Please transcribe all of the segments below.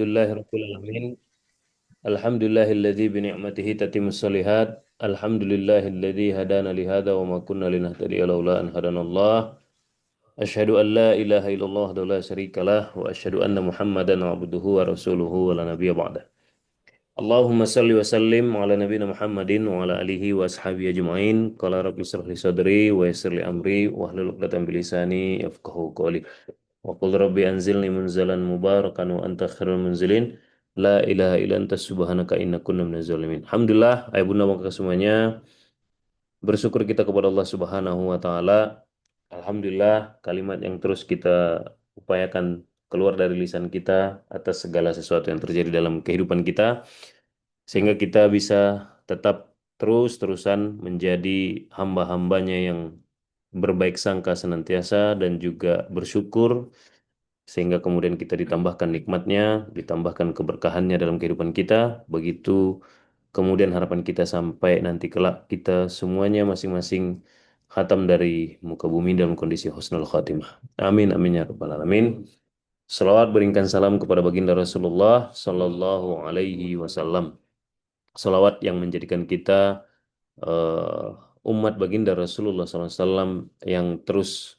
Alhamdulillahirabbil alamin. Alhamdulillahilladzi bi ni'matihi tatimmus shalihat. Alhamdulillahilladzi hadana li hadza wa ma kunna linahtadiya laula an hadanallah. Asyhadu an la ilaha illallah wa la syarikalah wa asyhadu anna Muhammadan abduhu wa rasuluhu wa la nabiyya ba'da. Allahumma salli wa sallim ala nabiyyina Muhammadin wa ala alihi wa ashabihi ajma'in. Qala rabbi israh li sadri wa yassir li amri wa hlul 'uqdatam min lisani yafqahu qawli. Wa qul rabbi anzilni munzalan mubarakan wa anta khairul munzilin. La ilaha illa anta subhanaka inna kunna minaz zalimin. Alhamdulillah, ayah bunda bangsa semuanya, bersyukur kita kepada Allah Subhanahu wa taala. Alhamdulillah, kalimat yang terus kita upayakan keluar dari lisan kita atas segala sesuatu yang terjadi dalam kehidupan kita sehingga kita bisa tetap terus-terusan menjadi hamba-hambanya yang berbaik sangka senantiasa dan juga bersyukur sehingga kemudian kita ditambahkan nikmatnya, ditambahkan keberkahannya dalam kehidupan kita. Begitu kemudian harapan kita sampai nanti kelak kita semuanya masing-masing khatam dari muka bumi dalam kondisi husnul khatimah. Amin amin ya rabbal alamin. Salawat beringkan salam kepada baginda Rasulullah Sallallahu Alaihi Wasallam. Salawat yang menjadikan kita umat baginda Rasulullah SAW yang terus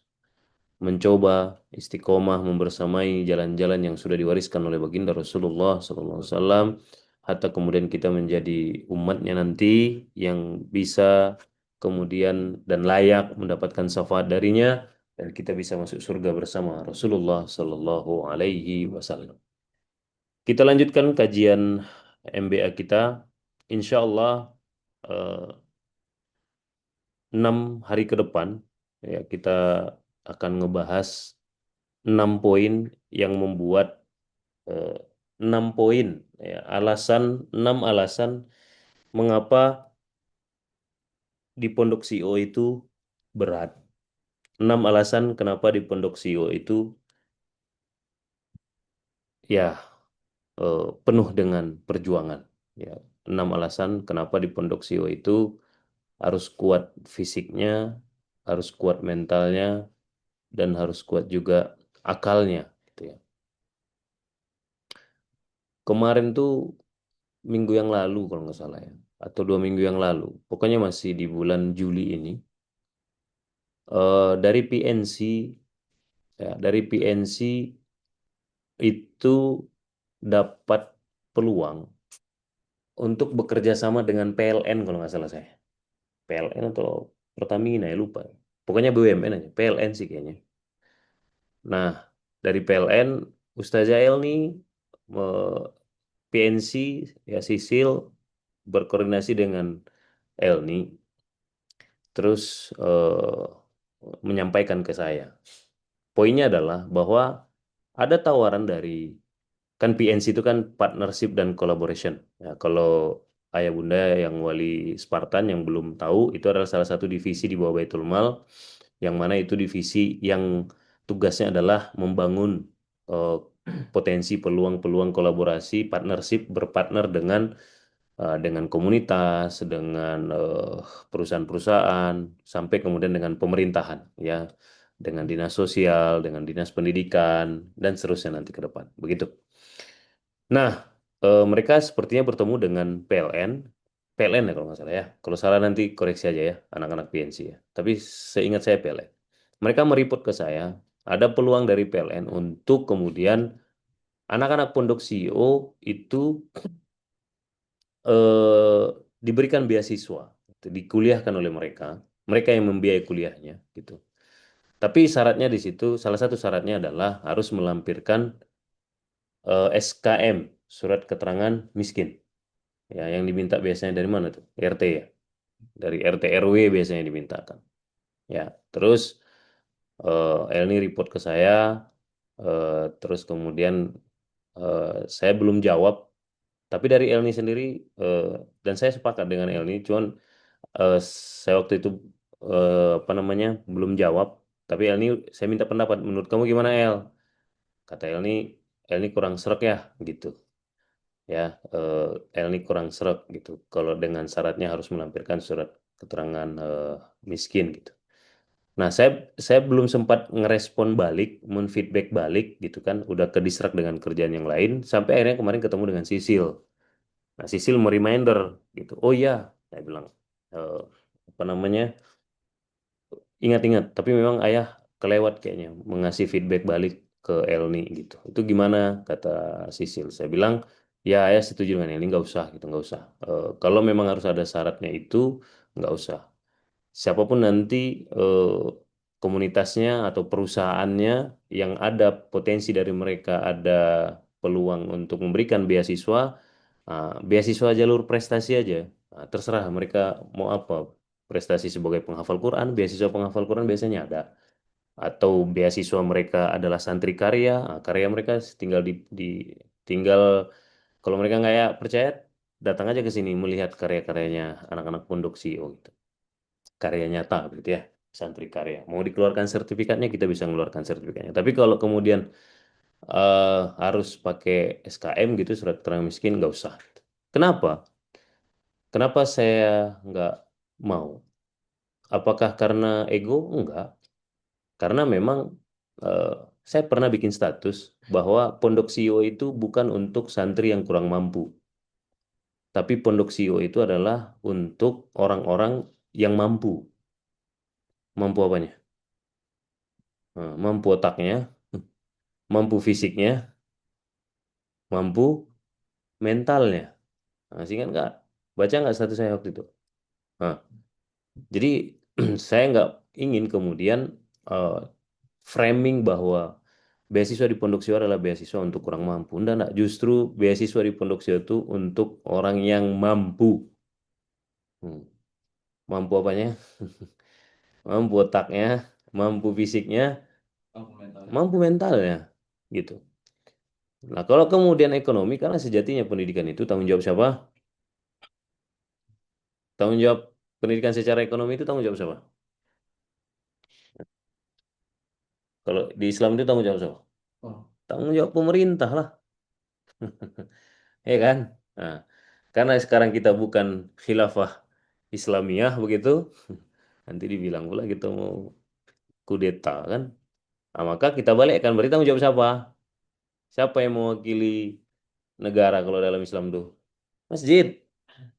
mencoba istiqomah membersamai jalan-jalan yang sudah diwariskan oleh baginda Rasulullah SAW, hatta kemudian kita menjadi umatnya nanti yang bisa kemudian dan layak mendapatkan syafaat darinya dan kita bisa masuk surga bersama Rasulullah Sallallahu Alaihi Wasallam. Kita lanjutkan kajian MBA kita, insya Allah eh, 6 hari ke depan ya kita akan ngebahas 6 poin yang membuat eh, 6 poin ya, 6 alasan mengapa di Pondok CEO itu berat. 6 alasan kenapa di Pondok CEO itu ya penuh dengan perjuangan. Ya, 6 alasan kenapa di Pondok CEO itu harus kuat fisiknya, harus kuat mentalnya, dan harus kuat juga akalnya. Gitu ya. Kemarin tuh minggu yang lalu kalau nggak salah ya, atau 2 minggu yang lalu, pokoknya masih di bulan Juli ini, dari PNC, ya, dari PNC itu dapat peluang untuk bekerja sama dengan PLN kalau nggak salah saya, PLN atau Pertamina ya lupa, pokoknya BUMN aja, PLN sih kayaknya. Nah, dari PLN, Ustazah El nih, PNC, ya Sisil, berkoordinasi dengan Elni, terus menyampaikan ke saya. Poinnya adalah bahwa ada tawaran dari, kan PNC itu kan partnership dan collaboration. Ya, kalau ayah bunda yang wali Spartan yang belum tahu, itu adalah salah satu divisi di bawah Baitul Mal, yang mana itu divisi yang tugasnya adalah membangun eh, potensi peluang-peluang kolaborasi, partnership, berpartner dengan komunitas, dengan perusahaan-perusahaan, sampai kemudian dengan pemerintahan, ya, dengan dinas sosial, dengan dinas pendidikan, dan seterusnya nanti ke depan. Begitu. Nah, mereka sepertinya bertemu dengan PLN, PLN ya kalau nggak salah ya. Kalau salah nanti koreksi aja ya, anak-anak PNC ya. Tapi seingat saya PLN. Mereka mereport ke saya, ada peluang dari PLN untuk kemudian anak-anak pondok CEO itu eh, diberikan beasiswa, gitu, dikuliahkan oleh mereka, mereka yang membiayai kuliahnya, gitu. Tapi syaratnya di situ, salah satu syaratnya adalah harus melampirkan SKM, surat keterangan miskin, ya, yang diminta biasanya dari mana tuh? RT ya, dari RT RW biasanya dimintakan. Ya, terus Elni report ke saya, terus kemudian eh, saya belum jawab, tapi dari Elni sendiri, eh, dan saya sepakat dengan Elni, cuman eh, saya waktu itu apa namanya belum jawab, tapi Elni saya minta pendapat, menurut kamu gimana El? Kata Elni kurang serak ya gitu, ya, Elni kurang serak gitu. Kalau dengan syaratnya harus melampirkan surat keterangan miskin gitu. Nah, saya belum sempat ngerespon balik, menfeedback balik gitu kan, udah ke distract dengan kerjaan yang lain, sampai akhirnya kemarin ketemu dengan Sisil. Nah, Sisil reminder gitu. Oh iya, saya bilang, eh, apa namanya, ingat-ingat. Tapi memang ayah kelewat kayaknya mengasih feedback balik ke Elni gitu. Itu gimana kata Sisil? Saya bilang, ya ayah setuju dengan Elni, nggak usah gitu, nggak usah. Kalau memang harus ada syaratnya itu, nggak usah. Siapapun nanti eh, komunitasnya atau perusahaannya yang ada potensi dari mereka ada peluang untuk memberikan beasiswa, beasiswa jalur prestasi aja. Terserah mereka mau apa. Prestasi sebagai penghafal Quran, beasiswa penghafal Quran biasanya ada. Atau beasiswa mereka adalah santri karya, karya mereka tinggal kalau mereka nggak ya percaya datang aja ke sini melihat karya-karyanya anak-anak pondok CEO gitu, karya nyata gitu ya, santri karya. Mau dikeluarkan sertifikatnya kita bisa mengeluarkan sertifikatnya. Tapi kalau kemudian harus pakai SKM gitu, surat keterangan miskin, nggak usah. Kenapa? Kenapa saya nggak mau? Apakah karena ego? Enggak. Karena memang eh, saya pernah bikin status bahwa Pondok CEO itu bukan untuk santri yang kurang mampu, tapi Pondok CEO itu adalah untuk orang-orang yang mampu. Mampu apanya? Mampu otaknya, mampu fisiknya, mampu mentalnya. Nah, sih kan nggak baca nggak status saya waktu itu. Nah, jadi saya nggak ingin kemudian eh, framing bahwa beasiswa di Pondok Sio adalah beasiswa untuk kurang mampu. Enggak. Justru beasiswa di Pondok Sio itu untuk orang yang mampu. Hmm. Mampu apanya? Mampu otaknya, mampu fisiknya, mampu mentalnya. Gitu. Nah, kalau kemudian ekonomi, karena sejatinya pendidikan itu tanggung jawab siapa? Tanggung jawab pendidikan secara ekonomi itu tanggung jawab siapa? Kalau di Islam itu tanggung jawab siapa? Tanggung jawab pemerintah lah. Ya kan? Nah, karena sekarang kita bukan khilafah Islamiyah begitu, nanti dibilang pula kita mau kudeta kan? Nah, maka kita balikkan berarti tanggung jawab siapa? Siapa yang mewakili negara kalau dalam Islam tuh? Masjid.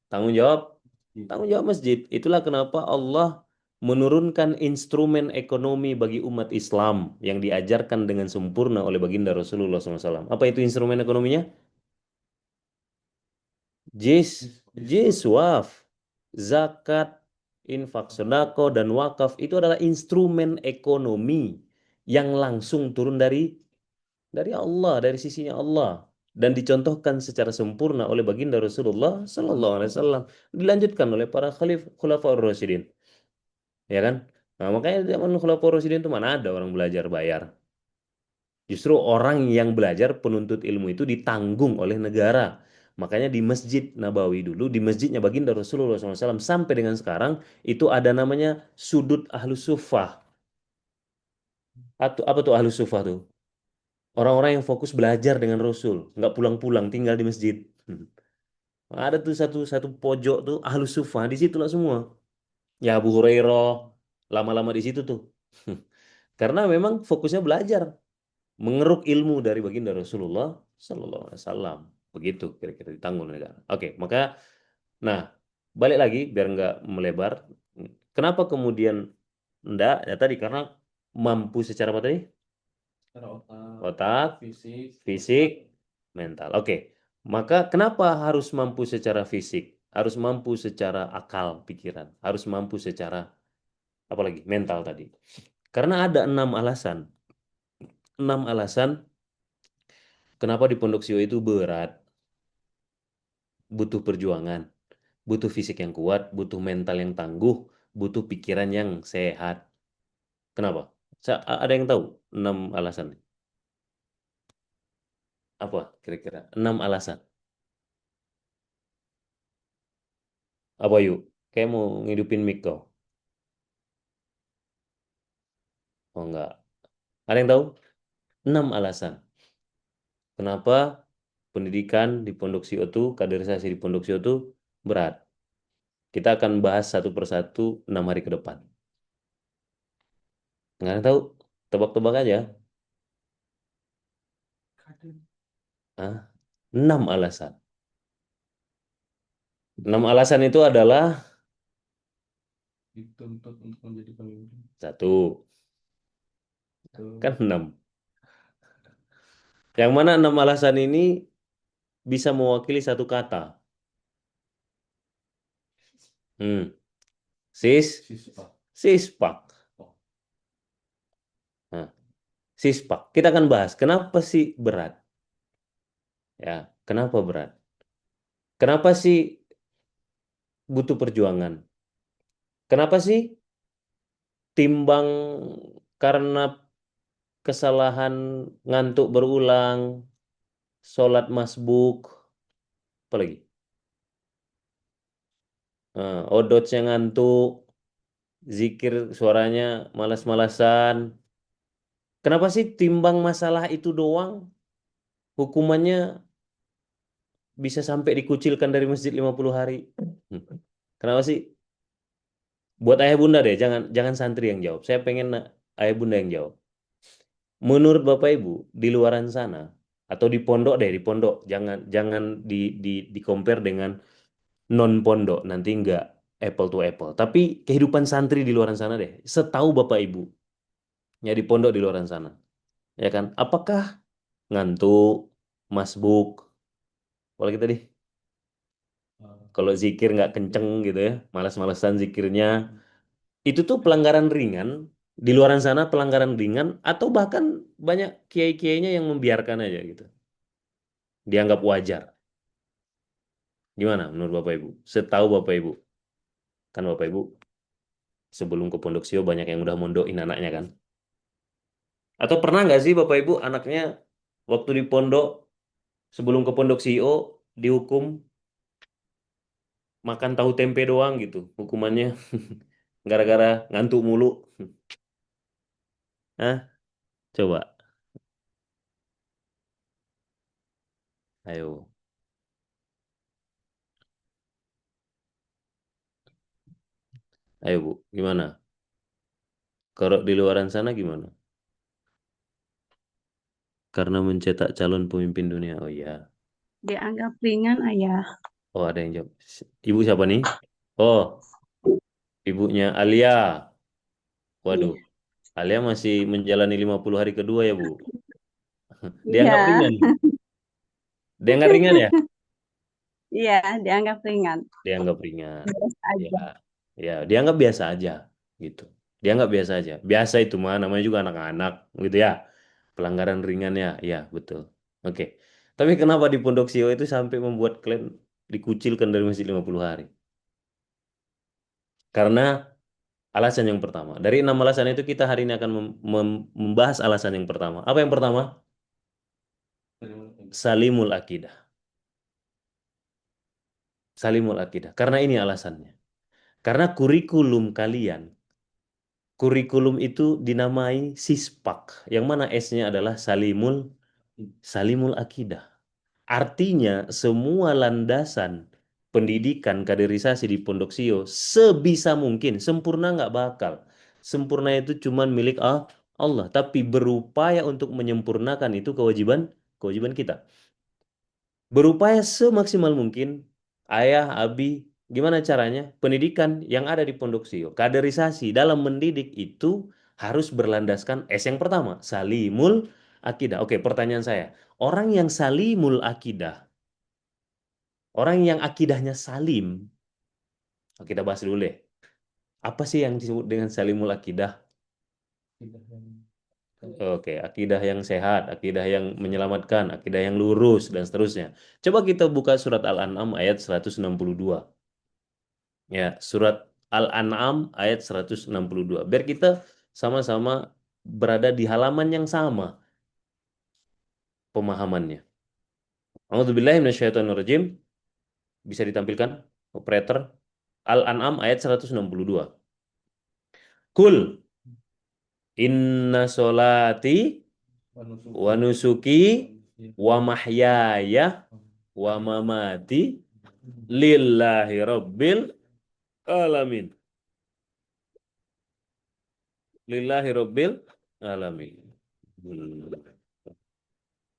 Tanggung jawab, tanggung jawab masjid. Itulah kenapa Allah menurunkan instrumen ekonomi bagi umat Islam yang diajarkan dengan sempurna oleh baginda Rasulullah SAW. Apa itu instrumen ekonominya? Jis, jiswaf, zakat, infak, sedekah dan wakaf itu adalah instrumen ekonomi yang langsung turun dari Allah, dari sisinya Allah dan dicontohkan secara sempurna oleh baginda Rasulullah Sallallahu Alaihi Wasallam, dilanjutkan oleh para khulafaur rasyidin, ya kan? Nah, makanya zaman khulafaur rasyidin itu mana ada orang belajar bayar. Justru orang yang belajar penuntut ilmu itu ditanggung oleh negara. Makanya di Masjid Nabawi dulu, di masjidnya baginda Rasulullah SAW sampai dengan sekarang itu ada namanya sudut ahlus sufah. Atau apa tuh ahlus sufah tuh? Orang-orang yang fokus belajar dengan Rasul, nggak pulang-pulang, tinggal di masjid. Hmm. Ada tuh satu satu pojok tuh ahlus sufah, di situlah semua. Ya Abu Hurairah lama-lama di situ tuh. Karena memang fokusnya belajar, mengeruk ilmu dari baginda Rasulullah Sallallahu Alaihi Wasallam. Begitu kira-kira ditanggung negara. Oke, maka nah balik lagi biar nggak melebar. Kenapa kemudian enggak? Ya tadi karena mampu secara apa tadi? Otak, fisik, mental. Oke, maka kenapa harus mampu secara fisik? Harus mampu secara akal, pikiran. Harus mampu secara apalagi mental tadi. Karena ada 6 alasan. 6 alasan kenapa di Pondok Sio itu berat, butuh perjuangan, butuh fisik yang kuat, butuh mental yang tangguh, butuh pikiran yang sehat. Kenapa? Ada yang tahu 6 alasan? Apa kira-kira? 6 alasan. Apa yuk? Kayak mau ngidupin mic kau? Oh enggak. Ada yang tahu? 6 alasan. Kenapa pendidikan di Pondok Sio itu, kaderisasi di Pondok Sio itu berat. Kita akan bahas satu persatu 6 hari ke depan. Nggak tahu. Tebak-tebak aja. Ah, 6 alasan. 6 alasan itu adalah Dituntut untuk menjadi pemimpin. satu, Itu kan 6. Yang mana 6 alasan ini bisa mewakili satu kata. Hmm. Sis, siswa. sispak. Oh, Nah, sispak. Kita akan bahas kenapa sih berat? Ya, kenapa berat? Kenapa sih butuh perjuangan? Kenapa sih timbang karena kesalahan ngantuk berulang, sholat masbuk, apalagi? Odotnya ngantuk, zikir suaranya malas-malasan. Kenapa sih timbang masalah itu doang, hukumannya bisa sampai dikucilkan dari masjid 50 hari? Hmm. Kenapa sih? Buat ayah bunda deh, jangan jangan santri yang jawab. Saya pengen ayah bunda yang jawab. Menurut Bapak Ibu, di luaran sana atau di pondok deh, di pondok, jangan jangan di compare dengan non pondok, nanti nggak apple to apple. Tapi kehidupan santri di luaran sana deh, setahu Bapak Ibu, ya di pondok di luaran sana, ya kan? Apakah ngantuk, masbuk, apalagi tadi? Kalau zikir nggak kenceng gitu ya, malas-malasan zikirnya, itu tuh pelanggaran ringan. Di luaran sana pelanggaran ringan atau bahkan banyak kiai-kiainya yang membiarkan aja gitu. Dianggap wajar. Gimana menurut Bapak Ibu? Setahu Bapak Ibu, kan Bapak Ibu sebelum ke Pondok Sio banyak yang udah mondokin anaknya kan? Atau pernah nggak sih Bapak Ibu anaknya waktu di pondok sebelum ke Pondok Sio dihukum makan tahu tempe doang gitu hukumannya gara-gara ngantuk mulu? Hah? Coba, ayo, ayo Bu, gimana? Kalau di luaran sana gimana? Karena mencetak calon pemimpin dunia. Oh iya. Dianggap ringan, ayah. Oh ada yang jawab. Ibu siapa nih? Oh, ibunya Alia. Waduh, Iya. Alia masih menjalani 50 hari kedua ya, Bu. Dianggap Iya, ringan. Dianggap ringan ya? iya, dianggap ringan. Dianggap ringan. Biasa Ya, aja. ya, dianggap biasa aja gitu. Dianggap biasa aja. Biasa itu mah namanya juga anak-anak gitu ya. Pelanggaran ringan ya, ya betul. Oke. Tapi kenapa di Pondok Sio itu sampai membuat klaim dikucilkan dari masjid 50 hari? Karena alasan yang pertama. Dari 6 alasan itu kita hari ini akan membahas alasan yang pertama. Apa yang pertama? Salimul akidah. Salimul akidah. Karena ini alasannya. Karena kurikulum itu dinamai Sispak, yang mana S-nya adalah Salimul akidah. Artinya semua landasan pendidikan kaderisasi di Pondok Sio sebisa mungkin sempurna nggak bakal. Sempurna itu cuman milik Allah, tapi berupaya untuk menyempurnakan itu kewajiban kewajiban kita. Berupaya semaksimal mungkin, ayah, abi, gimana caranya? Pendidikan yang ada di Pondok Sio, kaderisasi dalam mendidik itu harus berlandaskan S yang pertama, salimul akidah. Oke, pertanyaan saya, orang yang salimul akidah, orang yang akidahnya salim, kita bahas dulu deh. Apa sih yang disebut dengan salimul akidah? tidak yang Oke, akidah yang sehat, akidah yang menyelamatkan, akidah yang lurus, dan seterusnya. Coba kita buka surat Al-An'am ayat 162. Ya, surat Al-An'am ayat 162. Biar kita sama-sama berada di halaman yang sama pemahamannya. A'udzubillahi minasyaitonirrajim. Bisa ditampilkan operator Al-An'am ayat 162. Kul inna solati wa manusuki nusuki wa mahyaya wa mamati lillahi rabbil alamin. lillahi rabbil alamin.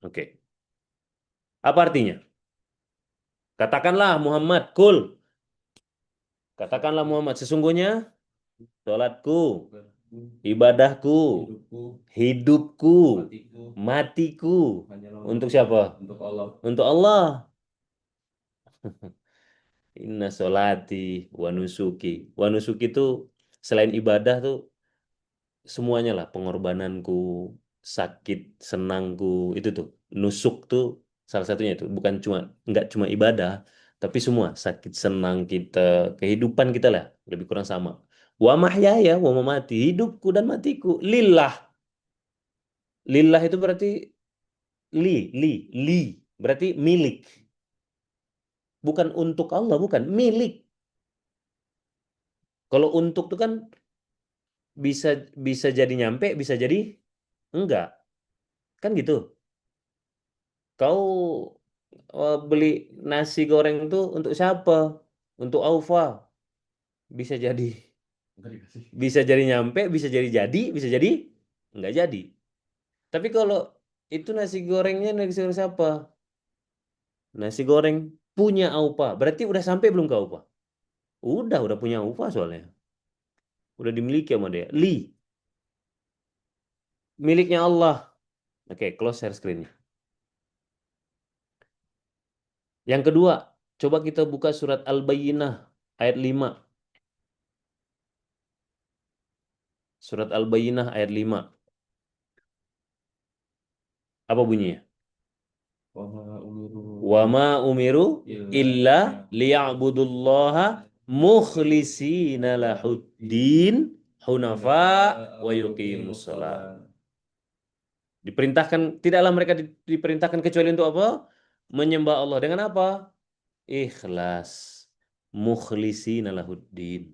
Oke. Apa artinya? Katakanlah Muhammad, kul. Katakanlah Muhammad, sesungguhnya sholatku, ibadahku, hidupku, hidupku, matiku, matiku. hanyalah Untuk siapa? Untuk Allah. Untuk Allah. Inna sholati wa nusuki. Wa nusuki itu selain ibadah tuh semuanya lah, pengorbananku, sakit, senangku, itu tuh. Nusuk tuh salah satunya itu. Bukan cuma, nggak cuma ibadah, tapi semua. Sakit, senang kita, kehidupan kita lah. Lebih kurang sama. Wa mahyaya wa mamati. Hidupku dan matiku. Lillah. Lillah itu berarti li. Berarti milik. Bukan untuk Allah, bukan. Milik. Kalau untuk tuh kan bisa bisa jadi nyampe, bisa jadi enggak. Kan gitu. Kau beli nasi goreng tuh untuk siapa? Untuk Aufa. Bisa jadi Enggak dikasih. bisa jadi nyampe, bisa jadi, bisa jadi enggak jadi. Tapi kalau itu nasi gorengnya nasi goreng siapa? Nasi goreng punya Aufa. Berarti udah sampai belum ke Aufa? Udah punya Aufa soalnya. Udah dimiliki sama dia. Miliknya Allah. Oke, close share screen-nya. Yang kedua, coba kita buka surat Al-Bayyinah ayat 5. Surat Al-Bayyinah ayat 5. Apa bunyinya? Wa ma umiru Wa ma umiru illa liya'budullaha mukhlisina lahuddin hunafa wa yuqimus shalah. Diperintahkan, tidaklah mereka diperintahkan kecuali untuk apa? Menyembah Allah dengan apa? Ikhlas. Mukhlisina lahuddin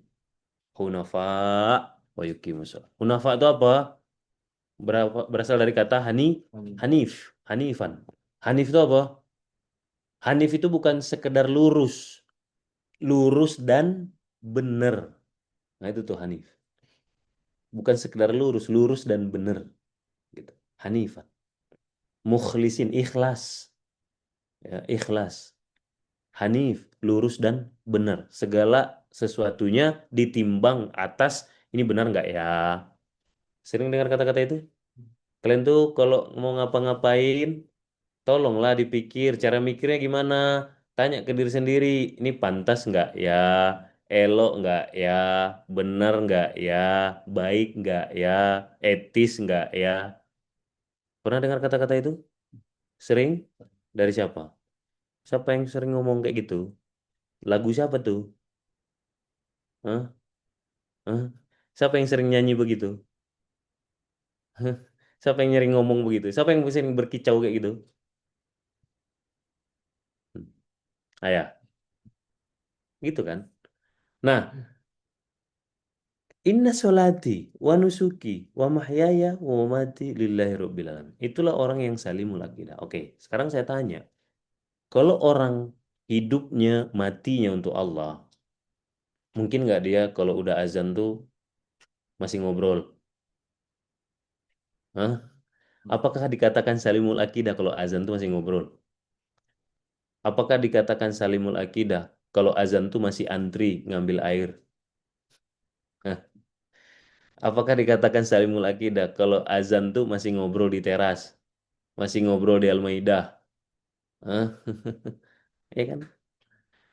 hunafa wa yuqimus shalah. Hunafa itu apa? Berasal dari kata hanif, hanifan. Hanif itu apa? Hanif itu bukan sekedar lurus, lurus dan benar. Nah itu tuh Hanif. Bukan sekedar lurus, lurus dan benar. Gitu. Hanifan. Mukhlisin, ikhlas. Ya, ikhlas. Hanif, lurus dan benar. Segala sesuatunya ditimbang atas ini benar nggak ya? Sering dengar kata-kata itu? Kalian tuh kalau mau ngapa-ngapain, tolonglah dipikir cara mikirnya gimana. Tanya ke diri sendiri, ini pantas nggak ya? Elok nggak ya? Benar nggak ya? Baik nggak ya? Etis nggak ya? Pernah dengar kata-kata itu? Sering? Dari siapa? Siapa yang sering ngomong kayak gitu? Lagu siapa tuh? Hah? Hah? Siapa yang sering nyanyi begitu? Siapa yang sering ngomong begitu? Siapa yang sering berkicau kayak gitu? Hmm. Ayah, gitu kan? Nah, inna sholati wa nusuki wa mahyaya wa mamati lillahi rabbil alamin. Itulah orang yang salimul akidah. Oke, sekarang saya tanya. Kalau orang hidupnya matinya untuk Allah, mungkin nggak dia kalau udah azan tuh masih ngobrol? Hah? Apakah dikatakan salimul akidah kalau azan tuh masih ngobrol? Apakah dikatakan salimul akidah kalau azan tuh masih antri ngambil air? Hah? Apakah dikatakan salimul akidah kalau azan tuh masih ngobrol di teras, masih ngobrol di Al-Maidah? Hah? Ya kan?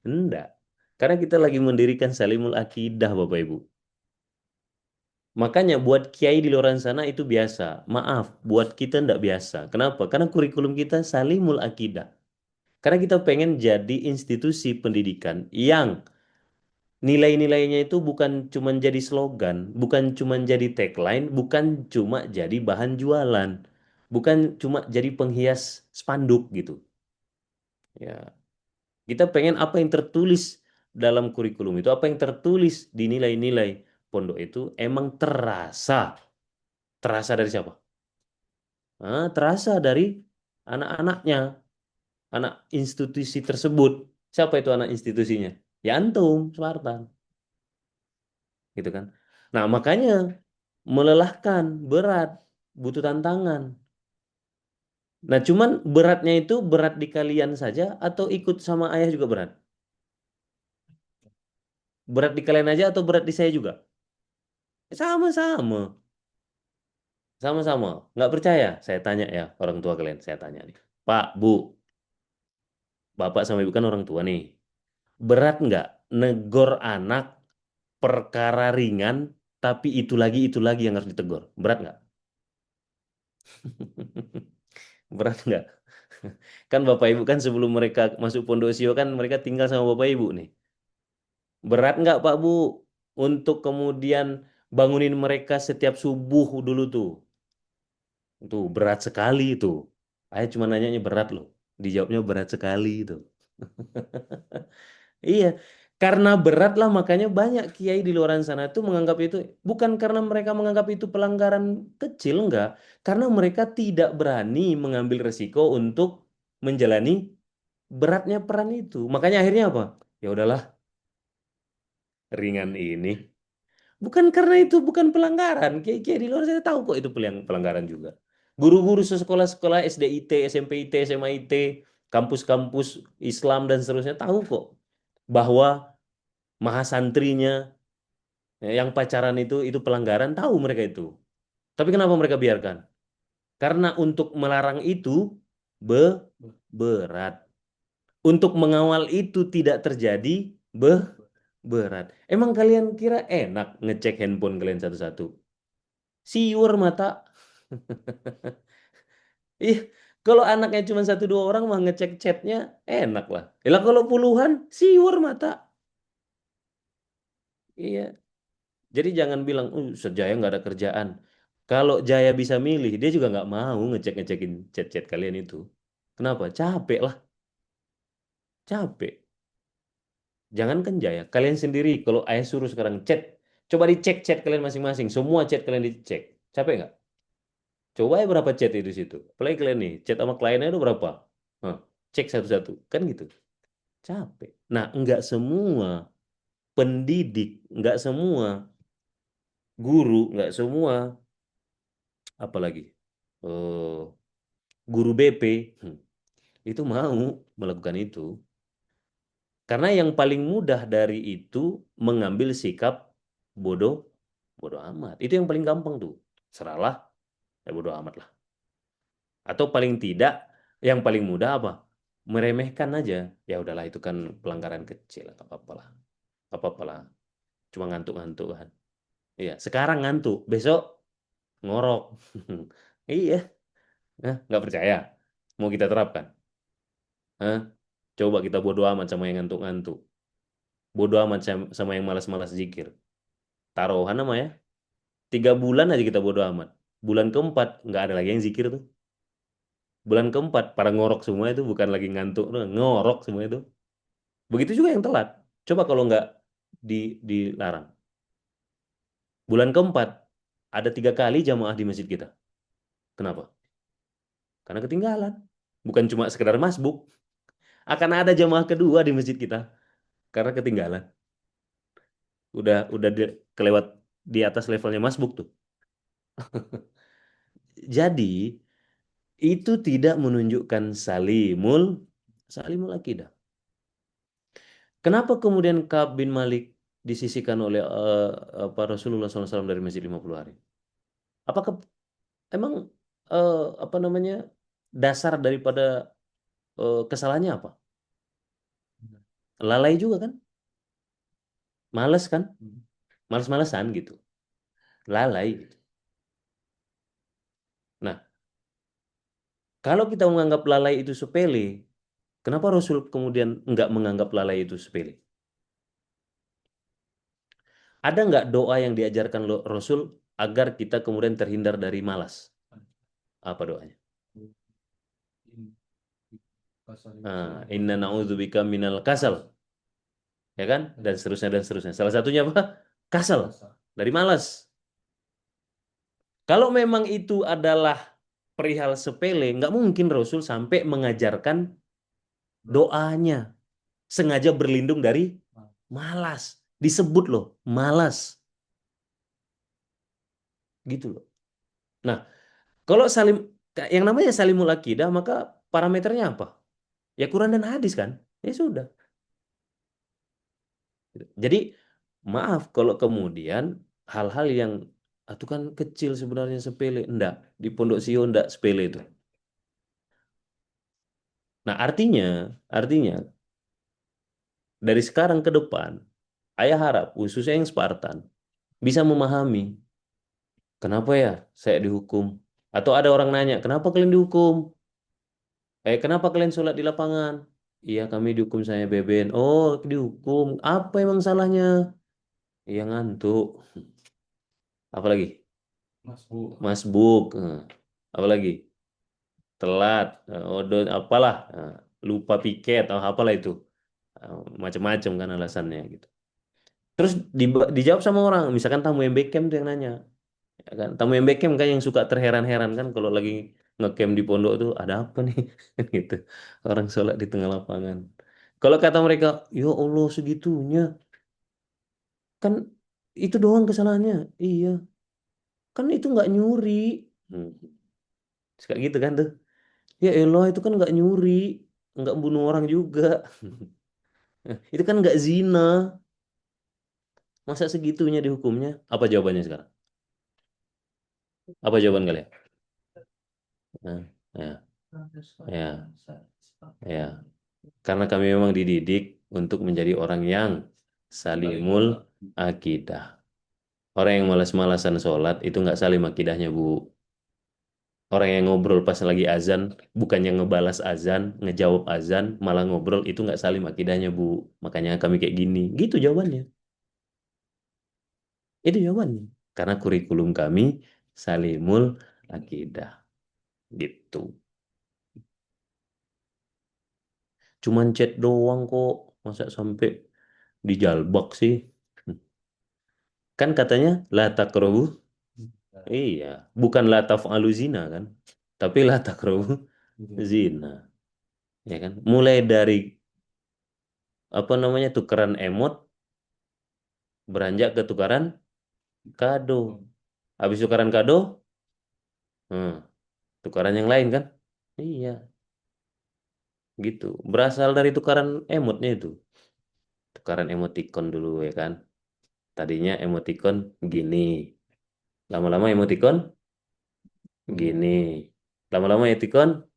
Enggak. Karena kita lagi mendirikan Salimul Akidah, Bapak Ibu. Makanya buat kiai di luar sana itu biasa. Maaf, buat kita enggak biasa. Kenapa? Karena kurikulum kita Salimul Akidah. Karena kita pengen jadi institusi pendidikan yang nilai-nilainya itu bukan cuma jadi slogan, bukan cuma jadi tagline, bukan cuma jadi bahan jualan, bukan cuma jadi penghias spanduk gitu. Ya, kita pengen apa yang tertulis dalam kurikulum itu, apa yang tertulis di nilai-nilai pondok itu emang terasa. Terasa dari siapa? Terasa dari anak-anaknya, anak institusi tersebut. Siapa itu anak institusinya? Ya antum, Spartan. Gitu kan. Nah, makanya melelahkan, berat, butuh tantangan. Nah, cuman beratnya itu berat di kalian saja atau ikut sama ayah juga berat? Berat di kalian aja atau berat di saya juga? Sama-sama. Sama-sama. Nggak percaya? Saya tanya ya orang tua kalian. Saya tanya nih. Pak, Bu, Bapak sama Ibu kan orang tua nih. Berat nggak negor anak perkara ringan, tapi itu lagi yang harus ditegur? Berat nggak? Berat nggak? Kan Bapak Ibu kan sebelum mereka masuk Pondosio kan mereka tinggal sama Bapak Ibu nih. Berat nggak Pak Bu untuk kemudian bangunin mereka setiap subuh dulu tuh? Itu berat sekali itu. Ayah cuma nanyanya berat loh. Dijawabnya berat sekali itu. Iya, karena berat lah makanya banyak kiai di luar sana itu menganggap itu bukan karena mereka menganggap itu pelanggaran kecil enggak, karena mereka tidak berani mengambil resiko untuk menjalani beratnya peran itu. Makanya akhirnya apa? Ya udahlah, ringan ini. Bukan karena itu bukan pelanggaran. Kiai-kiai di luar sana tahu kok itu pelanggaran juga. Guru-guru sekolah-sekolah SDIT, SMPIT, SMIT, kampus-kampus Islam dan seterusnya tahu kok bahwa mahasantrinya yang pacaran itu pelanggaran, tahu mereka itu. Tapi kenapa mereka biarkan? Karena untuk melarang itu berat. Untuk mengawal itu tidak terjadi berat. Emang kalian kira enak ngecek handphone kalian satu-satu? Siur mata. Ih, kalau anaknya cuma satu dua orang mah ngecek chatnya enak lah. Lah kalau puluhan, siur mata. Iya. Jadi jangan bilang, Jaya nggak ada kerjaan. Kalau Jaya bisa milih, dia juga nggak mau ngecek-ngecekin chat-chat kalian itu. Kenapa? Capek lah, capek. Jangankan Jaya, kalian sendiri kalau ayah suruh sekarang chat, coba dicek chat kalian masing-masing. Semua chat kalian dicek. Capek nggak? Coba ya berapa chat itu di situ. Apalagi kalian nih, chat sama kliennya itu berapa? Hah, cek satu-satu. Kan gitu. Capek. Nah, nggak semua pendidik, nggak semua guru, nggak semua, apalagi guru BP itu mau melakukan itu. Karena yang paling mudah dari itu mengambil sikap bodoh, bodoh amat. Itu yang paling gampang tuh. Seralah, ya bodoh amat lah. Atau paling tidak, yang paling mudah apa? Meremehkan aja. Ya udahlah itu kan pelanggaran kecil, nggak apa-apa lah. Nggak apa-apa lah. Cuma ngantuk-ngantuk kan. Iya, sekarang ngantuk, besok ngorok. Iya, nggak percaya. Mau kita terapkan? Hah? Coba kita bodo amat sama yang ngantuk-ngantuk. Bodo amat sama yang malas-malas zikir. Taruhan nama ya. 3 bulan aja kita bodo amat. Bulan keempat nggak ada lagi yang zikir tuh. Bulan keempat para ngorok semua itu bukan lagi ngantuk, ngorok semua itu. Begitu juga yang telat. Coba kalau nggak dilarang. Bulan keempat ada 3 kali jamaah di masjid kita. Kenapa? Karena ketinggalan. Bukan cuma sekedar masbuk. Akan ada jamaah kedua di masjid kita karena ketinggalan. Udah kelewat di atas levelnya masbuk tuh. Jadi itu tidak menunjukkan salimul akidah. Kenapa kemudian Ka'ab bin Malik disisihkan oleh Rasulullah SAW dari Masjid 50 hari? Apakah emang apa namanya dasar daripada kesalahannya apa? Lalai juga kan? Males kan? Males-malesan gitu. Lalai gitu. Nah, kalau kita menganggap lalai itu sepele, kenapa Rasul kemudian nggak menganggap lalai itu sepele? Ada nggak doa yang diajarkan Rasul agar kita kemudian terhindar dari malas? Apa doanya? Inna na'udzubika minal kasal. Ya kan? Dan seterusnya dan seterusnya. Salah satunya apa? Kasal. Dari malas. Kalau memang itu adalah perihal sepele, nggak mungkin Rasul sampai mengajarkan doanya. Sengaja berlindung dari malas. Disebut loh, malas. gitu loh. Nah, kalau yang namanya salimul akidah, maka parameternya apa? Ya Quran dan hadis kan? Ya sudah. Jadi maaf kalau kemudian hal-hal yang itu kan kecil sebenarnya sepele, enggak di Pondok Sio enggak sepele itu. Nah artinya dari sekarang ke depan, ayah harap khususnya yang Spartan bisa memahami kenapa ya saya dihukum. Atau ada orang nanya, kenapa kalian dihukum? Kenapa kalian sholat di lapangan? Iya kami dihukum saya BBN. Oh dihukum, apa emang salahnya? Iya ngantuk. Apalagi? Mas Bu. Masbuk. Apalagi? Telat, apalah, lupa piket, atau apalah itu. Macam-macam kan alasannya gitu. Terus dijawab sama orang, misalkan tamu yang backham tuh yang nanya, ya kan? Tamu yang backham kan yang suka terheran-heran kan kalau lagi ngecamp di pondok tuh ada apa nih, gitu. Orang sholat di tengah lapangan. Kalau kata mereka, ya Allah segitunya, kan itu doang kesalahannya. Iya, kan itu nggak nyuri. Hmm. Suka gitu kan tuh. Ya Allah itu kan nggak nyuri, nggak bunuh orang juga. Itu kan nggak zina. Masa segitunya dihukumnya? Apa jawabannya sekarang? Apa jawaban kalian? Nah, ya, ya, ya. Karena kami memang dididik untuk menjadi orang yang salimul akidah. Orang yang malas-malasan sholat itu nggak salim akidahnya, Bu. Orang yang ngobrol pas lagi azan, bukannya ngebalas azan, ngejawab azan, malah ngobrol, itu nggak salim akidahnya, Bu. Makanya kami kayak gini. Gitu jawabannya. Itu jawabannya. Karena kurikulum kami salimul akidah. Gitu. Cuman chat doang kok. Masa sampai dijalbak sih? Kan katanya la taqrabu. Iya, bukan la taf'alu zina kan? Tapi la taqrabu zina, ya kan? Mulai dari apa namanya tukeran emot beranjak ke tukaran kado. Habis tukaran kado, hmm, tukaran yang lain kan? Iya, gitu. Berasal dari tukaran emotnya itu. Tukaran emoticon dulu ya kan? Tadinya emoticon gini. Lama-lama emoticon gini. Lama-lama emoticon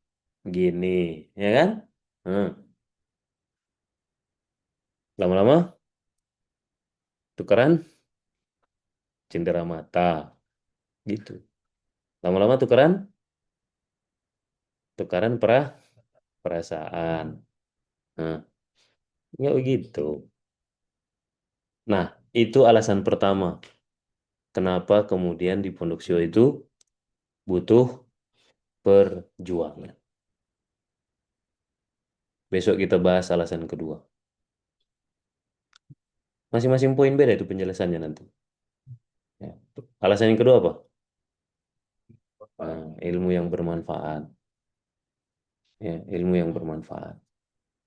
gini, ya kan? Hmm. Lama-lama tukeran cindera mata, gitu. Lama-lama tukaran perasaan. Nah, ya begitu. Nah, itu alasan pertama. Kenapa kemudian di Pondok Sio itu butuh perjuangan. Besok kita bahas alasan kedua. Masing-masing poin beda itu penjelasannya nanti. Ya. Alasan yang kedua apa? Nah, ilmu yang bermanfaat. Ya, ilmu yang bermanfaat.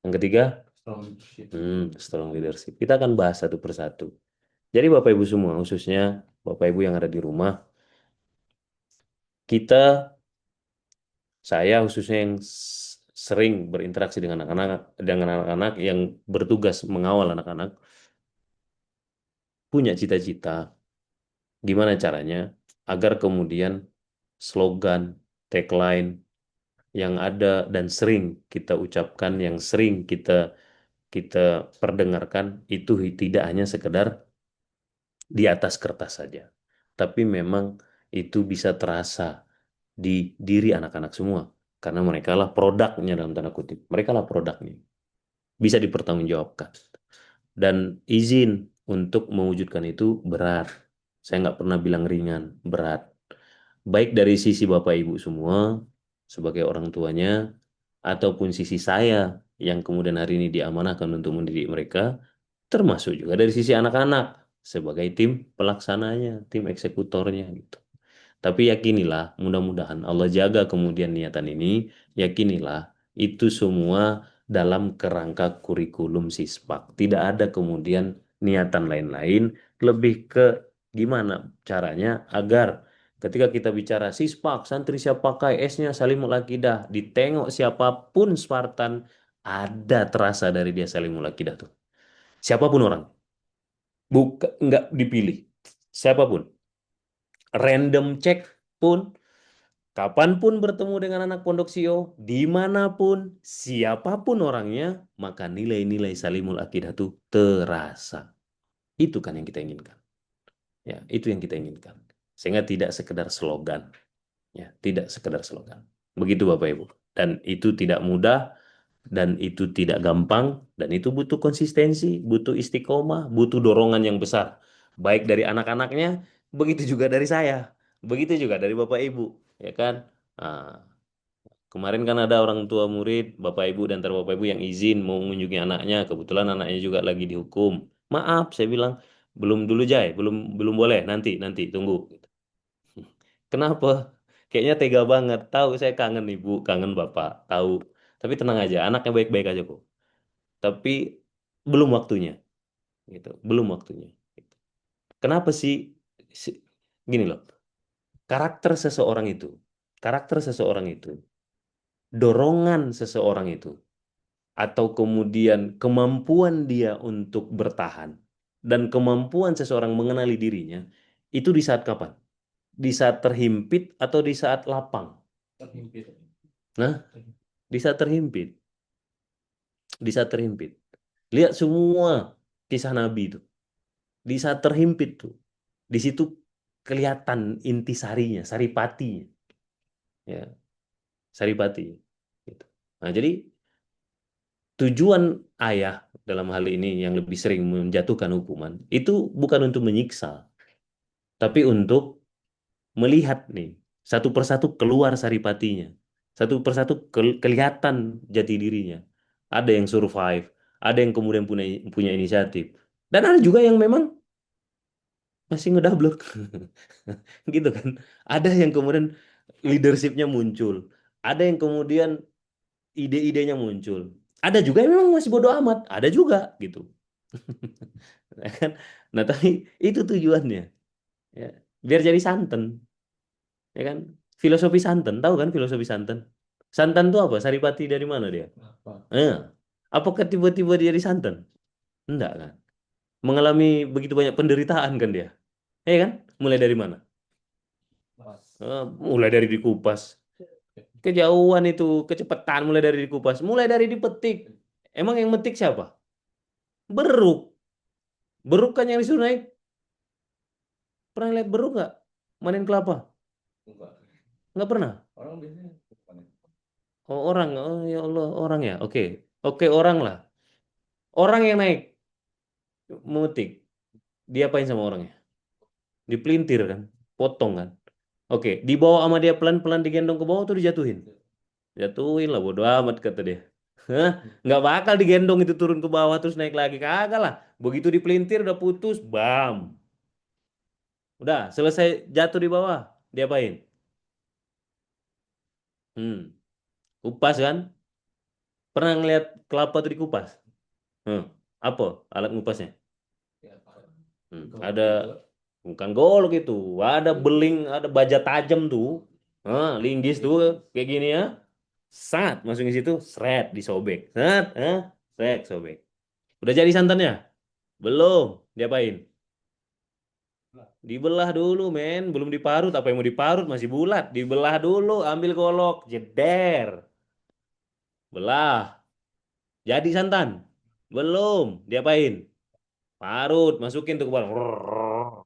Yang ketiga, Strong leadership. strong leadership. Kita akan bahas satu persatu. Jadi Bapak Ibu semua, khususnya Bapak Ibu yang ada di rumah, kita, saya khususnya yang sering berinteraksi dengan anak-anak yang bertugas mengawal anak-anak, punya cita-cita gimana caranya agar kemudian slogan, tagline yang ada dan sering kita ucapkan, yang sering kita kita perdengarkan itu tidak hanya sekedar di atas kertas saja, tapi memang itu bisa terasa di diri anak-anak semua karena mereka lah produknya dalam tanda kutip, mereka lah produknya, bisa dipertanggungjawabkan dan izin untuk mewujudkan itu berat. Saya nggak pernah bilang ringan, berat. Baik dari sisi Bapak Ibu semua sebagai orang tuanya ataupun sisi saya yang kemudian hari ini diamanahkan untuk mendidik mereka, termasuk juga dari sisi anak-anak sebagai tim pelaksananya, tim eksekutornya gitu. Tapi yakinilah, mudah-mudahan Allah jaga kemudian niatan ini, yakinilah itu semua dalam kerangka kurikulum Sispak. Tidak ada kemudian niatan lain-lain, lebih ke gimana caranya agar Ketika kita bicara sispak, santri siap pakai, S-nya Salimul Akidah, ditengok siapapun Spartan, ada terasa dari dia Salimul Akidah tuh. Siapapun orang, bukan nggak dipilih, siapapun. Random check pun, kapanpun bertemu dengan anak Pondok Sio, dimanapun, siapapun orangnya, maka nilai-nilai Salimul Akidah tuh terasa. Itu kan yang kita inginkan. Ya, itu yang kita inginkan. Sehingga tidak sekedar slogan. Ya, tidak sekedar slogan. Begitu Bapak Ibu. Dan itu tidak mudah, dan itu tidak gampang, dan itu butuh konsistensi, butuh istiqomah, butuh dorongan yang besar. Baik dari anak-anaknya, begitu juga dari saya. Begitu juga dari Bapak Ibu. Ya kan? Nah, kemarin kan ada orang tua murid, Bapak Ibu dan antara Bapak Ibu yang izin mau mengunjungi anaknya. Kebetulan anaknya juga lagi dihukum. Maaf, saya bilang, belum dulu Jai, belum belum boleh, nanti tunggu. Kenapa? Kayaknya tega banget. Tahu saya kangen ibu, kangen bapak. Tahu. Tapi tenang aja, anaknya baik-baik aja kok. Tapi belum waktunya, gitu. Belum waktunya. Kenapa sih? si- Gini loh, karakter seseorang itu, karakter seseorang itu, dorongan seseorang itu, atau kemudian kemampuan dia untuk bertahan dan kemampuan seseorang mengenali dirinya itu di saat kapan? Di saat terhimpit atau di saat lapang? Terhimpit. Nah, di saat terhimpit, di saat terhimpit. Lihat semua kisah Nabi itu. Di saat terhimpit tuh, di situ kelihatan intisarinya, saripatinya, ya, saripati. Gitu. Nah, jadi tujuan ayah dalam hal ini yang lebih sering menjatuhkan hukuman itu bukan untuk menyiksa, tapi untuk melihat nih satu persatu keluar saripatinya, satu persatu kelihatan jati dirinya. Ada yang survive, ada yang kemudian punya punya inisiatif, dan ada juga yang memang masih ngedablek, gitu kan. Ada yang kemudian leadershipnya muncul, ada yang kemudian ide-idenya muncul, ada juga yang memang masih bodoh amat, ada juga gitu. Ya kan? Nah, tapi itu tujuannya, ya, biar jadi santen. Ya kan, filosofi santan, tahu kan filosofi santan? Santan itu apa? Saripati dari mana dia? Apa? eh Apakah tiba-tiba dia jadi santan? Enggak kan, mengalami begitu banyak penderitaan kan dia, ya kan, mulai dari mana? Mas. Mulai dari dikupas kejauhan itu, kecepatan mulai dari dikupas, mulai dari dipetik. Emang yang metik siapa? Beruk. Beruk kan yang disuruh naik. Pernah lihat beruk nggak mainin kelapa? Enggak. Nggak pernah. Orang biasanya bukan. Oh, orang, oh ya Allah, orang ya, oke. Oke, orang lah, orang yang naik memetik, dia apain sama orangnya? Dipelintir kan, potong kan. Oke, dibawa sama dia pelan-pelan, digendong ke bawah tuh dijatuhin. Jatuhin lah, bodo amat kata dia. Hah? Nggak bakal digendong itu turun ke bawah terus naik lagi, kagak lah. Begitu dipelintir udah putus, bam. Udah selesai, jatuh di bawah, diapain? Hmm, kupas kan? Pernah ngeliat kelapa tuh dikupas? Hmm, apa alat ngupasnya? Ya, Pak. Ada, bukan golok itu, ada beling, ada baja tajam tuh. Linggis tuh kayak gini ya. Sat, masukin situ, seret, disobek. Seret, sobek. Udah jadi santannya? Belum. Diapain? Dibelah dulu, men. Belum diparut. Apa yang mau diparut? Masih bulat. Dibelah dulu, ambil golok, jeder. Belah. Jadi santan? Belum. Diapain? Parut, masukin tuh ke bawah.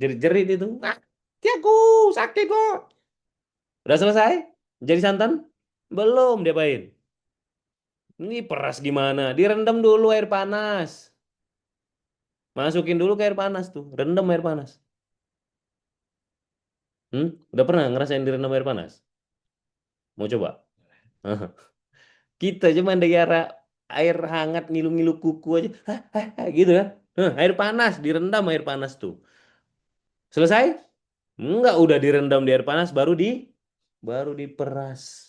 Jerit-jerit itu. Ah, ya aku sakit kok. Udah selesai? Jadi santan? Belum, diapain? Ini peras gimana? Direndam dulu air panas. Masukin dulu ke air panas tuh. Rendam air panas. Udah pernah ngerasain direndam air panas? Mau coba? Kita cuma daerah air hangat ngilu-ngilu kuku aja. Gitu kan. Air panas, direndam air panas tuh. Selesai? Enggak, udah direndam di air panas baru diperas.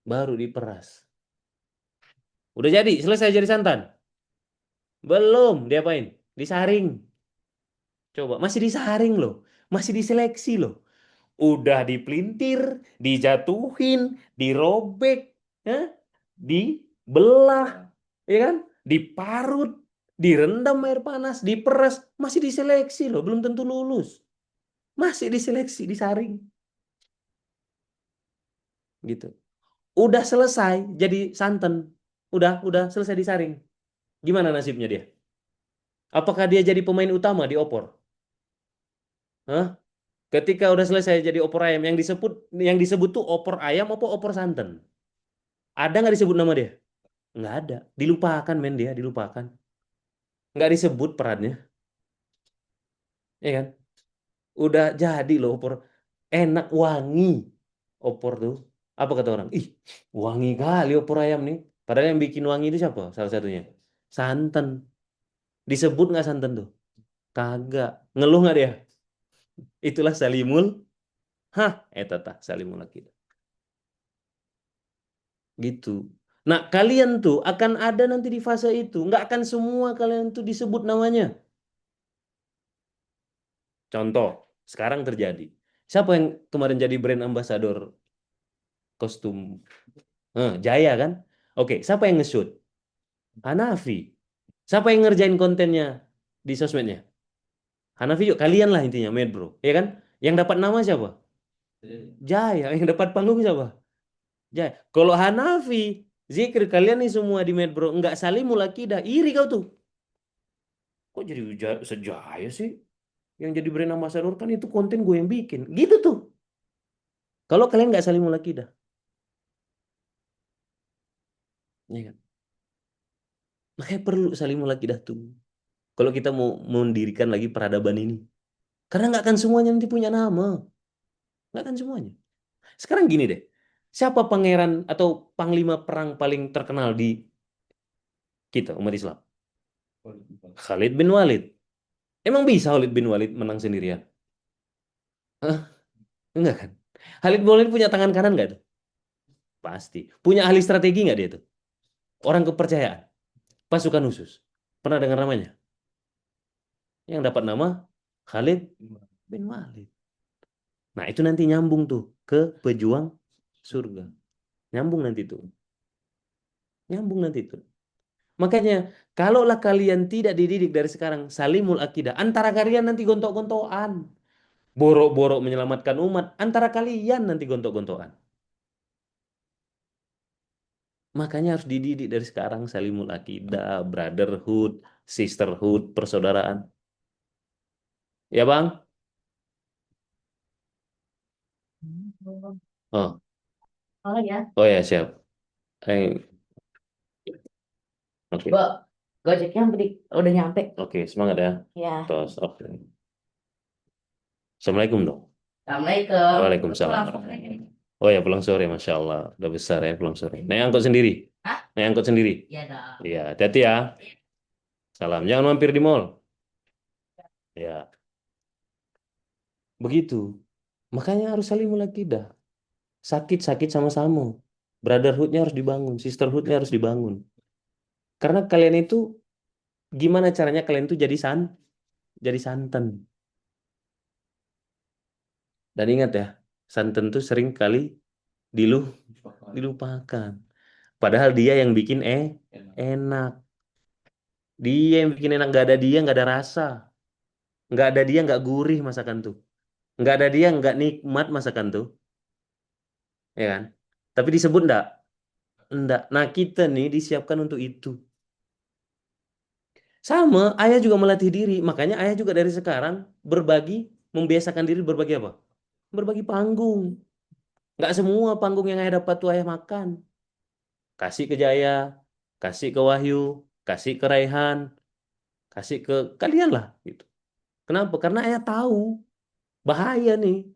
Baru diperas. Udah jadi, selesai jadi santan. Belum, diapain? Disaring. Coba, masih disaring loh. masih diseleksi loh. Udah dipelintir, dijatuhin, dirobek, ya, dibelah, ya kan? Diparut, direndam air panas, diperas, masih diseleksi loh, belum tentu lulus. Masih diseleksi, disaring, gitu. Udah selesai jadi santan, udah selesai disaring. Gimana nasibnya dia? Apakah dia jadi pemain utama di opor? Hah? Ketika udah selesai jadi opor ayam, yang disebut tuh opor ayam apa opor santan? Ada nggak disebut nama dia? Nggak ada. Dilupakan men dia, dilupakan. Nggak disebut perannya, ya kan? Udah jadi loh opor. Enak, wangi opor tuh. Apa kata orang? Ih, wangi kali opor ayam nih. Padahal yang bikin wangi itu siapa? Salah satunya. Santan. Disebut nggak santan tuh? Kagak. Ngeluh nggak dia? Itulah salimul. Hah, tata salimul akidah. Gitu. Nah, kalian tuh akan ada nanti di fase itu. Nggak akan semua kalian tuh disebut namanya. Contoh, sekarang terjadi. Siapa yang kemarin jadi brand ambassador kostum? Jaya kan? Oke, siapa yang nge-shoot? Hanafi. Siapa yang ngerjain kontennya di sosmednya? Hanafi yuk, kalian lah intinya, Bro. Ya kan? Yang dapat nama siapa? Jaya. Yang dapat panggung siapa? Jaya. Kalau Hanafi, zikir kalian nih semua di Bro, nggak salimul akidah, iri kau tuh. Kok jadi sejaya sih? Yang jadi brand ambassador kan itu konten gue yang bikin. Gitu tuh. Kalau kalian nggak salimul akidah. Ya kan? Makanya perlu salimul akidah tuh. Kalau kita mau mendirikan lagi peradaban ini. Karena nggak akan semuanya nanti punya nama. Nggak akan semuanya. Sekarang gini deh. Siapa pangeran atau panglima perang paling terkenal di kita, umat Islam? Khalid bin Walid. Emang bisa Khalid bin Walid menang sendirian? Hah? Enggak kan? Khalid bin Walid punya tangan kanan nggak tuh? Pasti. Punya ahli strategi nggak dia tuh? Orang kepercayaan. Pasukan khusus. Pernah dengar namanya? Yang dapat nama Khalid bin Walid. Nah, itu nanti nyambung tuh ke pejuang surga. Nyambung nanti tuh. Nyambung nanti tuh. Makanya, kalaulah kalian tidak dididik dari sekarang salimul akidah, antara kalian nanti gontok-gontokan. Borok-borok menyelamatkan umat, antara kalian nanti gontok-gontokan. Makanya harus dididik dari sekarang salimul akidah, brotherhood, sisterhood, persaudaraan. Ya, Bang? Oh, Oh ya, oh ya, siap. Eh, Oke, Mbak, Gojeknya udah nyampe. Oke, semangat ya. Ya. Terus, oke. Assalamualaikum dong. Assalamualaikum. Waalaikumsalam. Pulang. Oh ya, pulang sore, Masya Allah. Udah besar ya pulang sore. Naik angkot sendiri? Hah? Naik angkot sendiri? Iya dong. Iya, hati-hati ya. Salam. Jangan mampir di mall. Ya, begitu. Makanya harus saling akidah. Sakit-sakit sama-sama. Brotherhoodnya harus dibangun. Sisterhoodnya harus dibangun. Karena kalian itu, gimana caranya kalian itu jadi santan. Dan ingat ya, santan itu sering kali dilupakan. Padahal dia yang bikin enak. Dia yang bikin enak. Nggak ada dia, nggak ada rasa. Nggak ada dia, nggak gurih masakan tuh. Nggak ada dia, nggak nikmat masakan tuh. Ya kan? Tapi disebut nggak? Enggak. Nah, kita nih disiapkan untuk itu. Sama, ayah juga melatih diri. Makanya ayah juga dari sekarang berbagi, membiasakan diri berbagi apa? Berbagi panggung. Nggak semua panggung yang ayah dapat tuh ayah makan. Kasih ke Jaya, kasih ke Wahyu, kasih ke Raihan, kasih ke kalian lah gitu. Kenapa? Karena ayah tahu bahaya nih.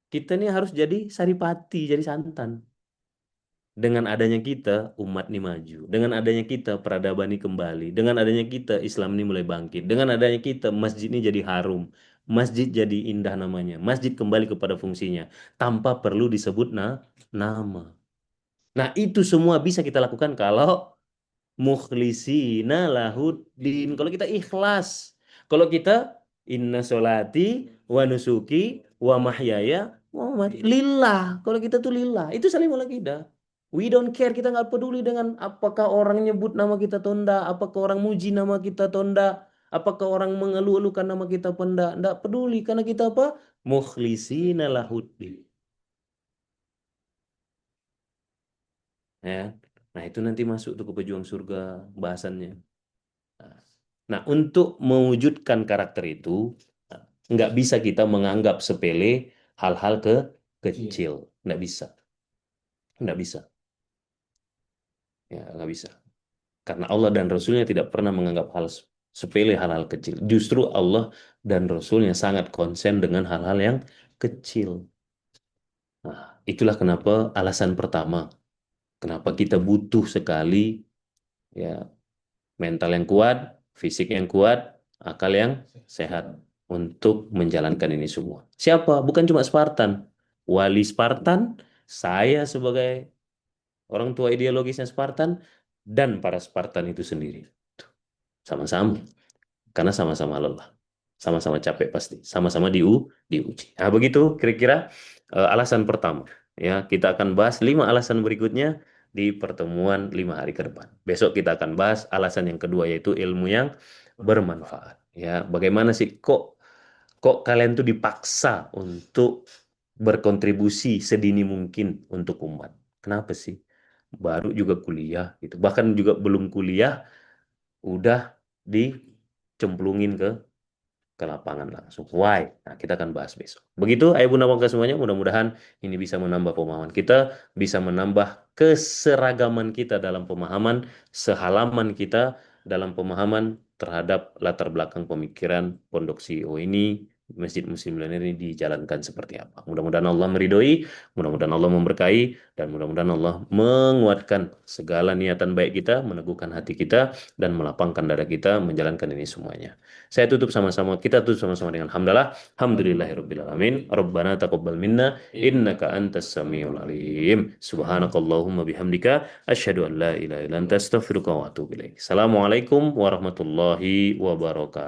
Kita nih harus jadi saripati, jadi santan. Dengan adanya kita, umat nih maju. Dengan adanya kita, peradaban ini kembali. Dengan adanya kita, Islam ini mulai bangkit. Dengan adanya kita, masjid ini jadi harum. Masjid jadi indah namanya. Masjid kembali kepada fungsinya. Tanpa perlu disebut nama. Nah, itu semua bisa kita lakukan kalau mukhlisina lahuddin. Kalau kita ikhlas. Kalau kita Inna sholati wa nusuki wa mahyaya wa mamati lillah. Kalau kita tuh lillah, itu salimul akidah. We don't care, kita nggak peduli dengan apakah orang nyebut nama kita atau enggak, apakah orang muji nama kita atau enggak, apakah orang mengeluh-elukan nama kita atau enggak peduli karena kita apa? Mukhlisina lahuddin. Ya. Nah, itu nanti masuk tuh ke pejuang surga bahasannya. Nah, untuk mewujudkan karakter itu, nggak bisa kita menganggap sepele hal-hal kecil. Nggak bisa. Nggak bisa. Ya, nggak bisa. Karena Allah dan Rasulnya tidak pernah menganggap hal sepele hal-hal kecil. Justru Allah dan Rasulnya sangat konsen dengan hal-hal yang kecil. Nah, itulah kenapa alasan pertama. Kenapa kita butuh sekali ya mental yang kuat, fisik yang kuat, akal yang sehat untuk menjalankan ini semua. Siapa? Bukan cuma Spartan. Wali Spartan, saya sebagai orang tua ideologisnya Spartan, dan para Spartan itu sendiri. Sama-sama. Karena sama-sama lelah. Sama-sama capek pasti. Sama-sama diuji. Nah, begitu kira-kira alasan pertama. Ya, kita akan bahas 5 alasan berikutnya di pertemuan 5 hari ke depan. Besok kita akan bahas alasan yang kedua, yaitu ilmu yang bermanfaat. Ya, bagaimana sih kok kalian tuh dipaksa untuk berkontribusi sedini mungkin untuk umat? Kenapa sih? Baru juga kuliah gitu. Bahkan juga belum kuliah udah dicemplungin ke lapangan langsung. Why? Nah, kita akan bahas besok. Begitu, ayah bunda bangga semuanya. Mudah-mudahan ini bisa menambah pemahaman kita, bisa menambah keseragaman kita dalam pemahaman, sehalaman kita dalam pemahaman terhadap latar belakang pemikiran Pondok CEO ini, Masjid Muslim Milenial ini dijalankan seperti apa. Mudah-mudahan Allah meridhoi, mudah-mudahan Allah memberkahi, dan mudah-mudahan Allah menguatkan segala niatan baik kita, meneguhkan hati kita, dan melapangkan dada kita menjalankan ini semuanya. Kita tutup sama-sama dengan hamdalah. Alhamdulillahirabbil alamin. Rabbana taqabbal minna innaka antas samiul alim. Subhanakallahumma bihamdika asyhadu an la ilaha illa anta astaghfiruka wa atubu ilaik. Assalamualaikum warahmatullahi wabarakatuh.